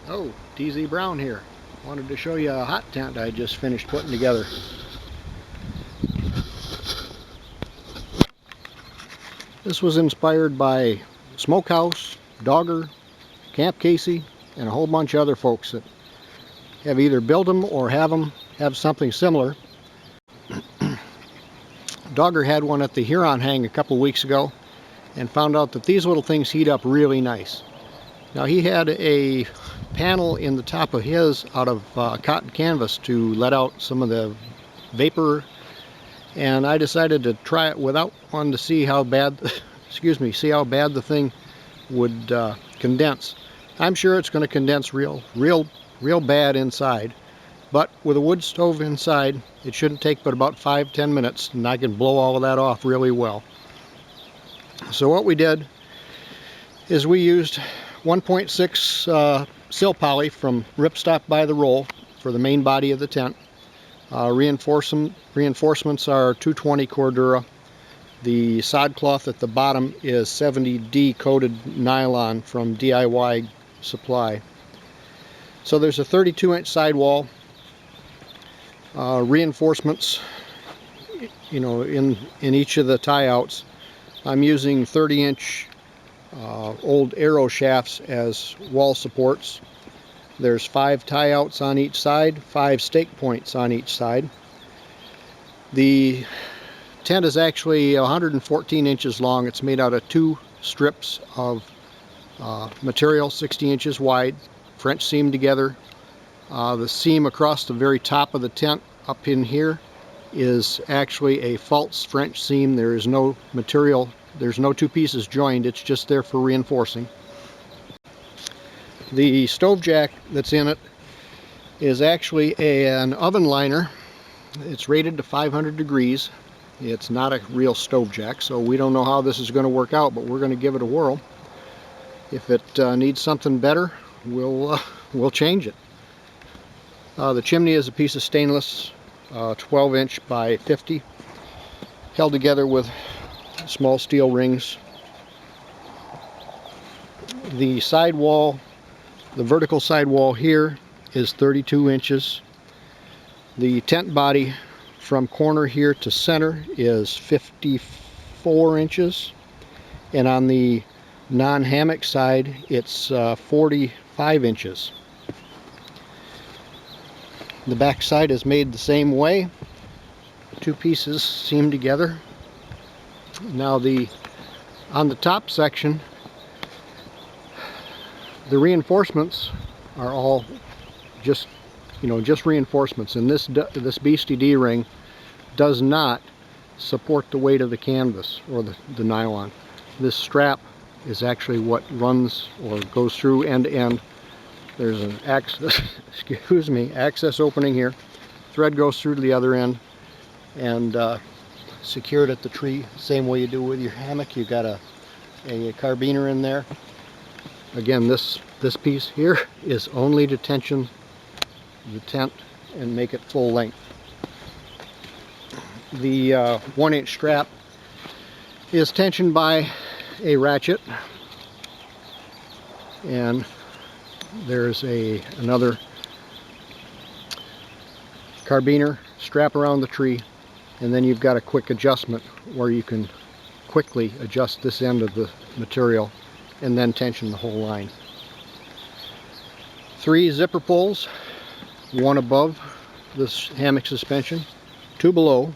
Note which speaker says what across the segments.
Speaker 1: Oh, DZ Brown here. Wanted to show you a hot tent I just finished putting together. This was inspired by Smokehouse, Dogger, Camp Casey, and a whole bunch of other folks that have either built them or have something similar. Dogger had one at the Huron Hang a couple weeks ago and found out that these little things heat up really nice. Now he had a panel in the top of his out of cotton canvas to let out some of the vapor, and I decided to try it without one to see how bad see how bad the thing would condense. I'm sure it's going to condense real bad inside, but with a wood stove inside it shouldn't take but about 5-10 minutes, and I can blow all of that off really well. So what we did is we used 1.6 sill poly from Ripstop by the roll for the main body of the tent. Reinforcements are 220 Cordura. The sod cloth at the bottom is 70D coated nylon from DIY Supply. So there's a 32-inch sidewall. Reinforcements, in each of the tie outs. I'm using 30-inch old arrow shafts as wall supports. There's 5 tie outs on each side, 5 stake points on each side. The tent is actually 114 inches long. It's made out of 2 strips of material 60 inches wide, French seam together. The seam across the very top of the tent up in here is actually a false French seam. There is no material, there's no 2 pieces joined, it's just there for reinforcing. The stove jack that's in it is actually an oven liner. It's rated to 500 degrees. It's not a real stove jack, so we don't know how this is going to work out, but we're going to give it a whirl. If it needs something better, we'll change it. The chimney is a piece of stainless, 12-inch by 50, held together with small steel rings. The sidewall, the vertical sidewall here is 32 inches. The tent body from corner here to center is 54 inches. And on the non-hammock side, it's 45 inches. The back side is made the same way. 2 pieces seam together. Now on the top section, the reinforcements are all just reinforcements, and this beastie D-ring does not support the weight of the canvas or the nylon. This strap is actually what runs or goes through end to end. There's an access opening here. Thread goes through to the other end and secured at the tree, same way you do with your hammock. You've got a carabiner in there. Again, this piece here is only to tension the tent and make it full length. The 1-inch strap is tensioned by a ratchet, and there's another carabiner strap around the tree, and then you've got a quick adjustment where you can quickly adjust this end of the material and then tension the whole line. 3 zipper pulls, 1 above this hammock suspension, 2 below.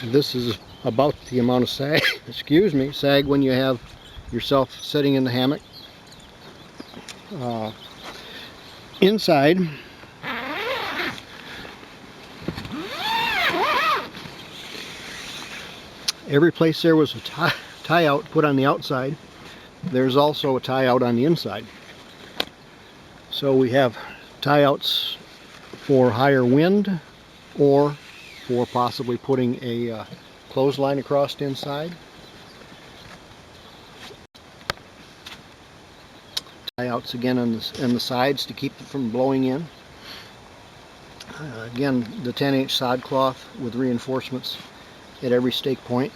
Speaker 1: This is about the amount of sag, sag when you have yourself sitting in the hammock. Inside, every place there was a tie out put on the outside, there's also a tie out on the inside. So we have tie outs for higher wind, or for possibly putting a clothesline across the inside. Tie outs again on the sides to keep it from blowing in. Again, the 10-inch sod cloth with reinforcements at every stake point.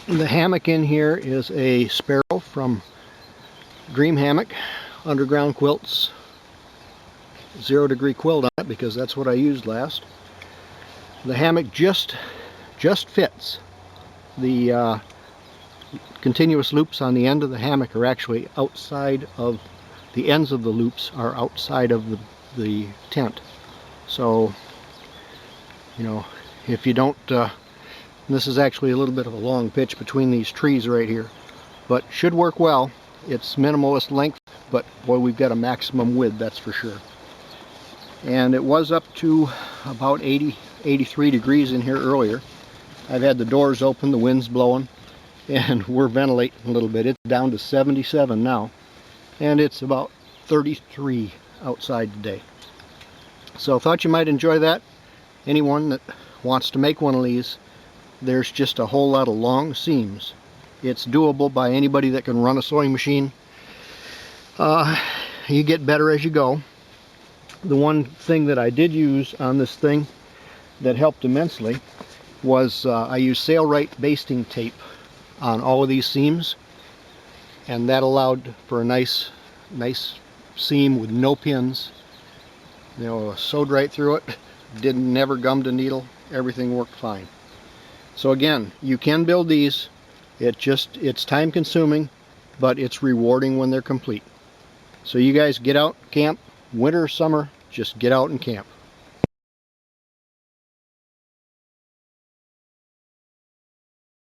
Speaker 1: The hammock in here is a Sparrow from Dream hammock, underground quilts, 0-degree quilt on it because that's what I used last. The hammock just fits. The continuous loops on the end of the hammock are actually outside of the ends of the loops are outside of the tent. So, you know, if you don't, this is actually a little bit of a long pitch between these trees right here, but should work well. It's minimalist length, but boy, we've got a maximum width, that's for sure. And it was up to about 83 degrees in here earlier. I've had the doors open, the wind's blowing, and we're ventilating a little bit. It's down to 77 now, and it's about 33 outside today. So I thought you might enjoy that. Anyone that wants to make one of these, there's just a whole lot of long seams. It's doable by anybody that can run a sewing machine. You get better as you go. The one thing that I did use on this thing that helped immensely was I used Sailrite basting tape on all of these seams, and that allowed for a nice seam with no pins. You know, sewed right through it, never gummed a needle, everything worked fine. So again, you can build these. It's time consuming, but it's rewarding when they're complete. So you guys get out, camp, winter or summer, just get out and camp.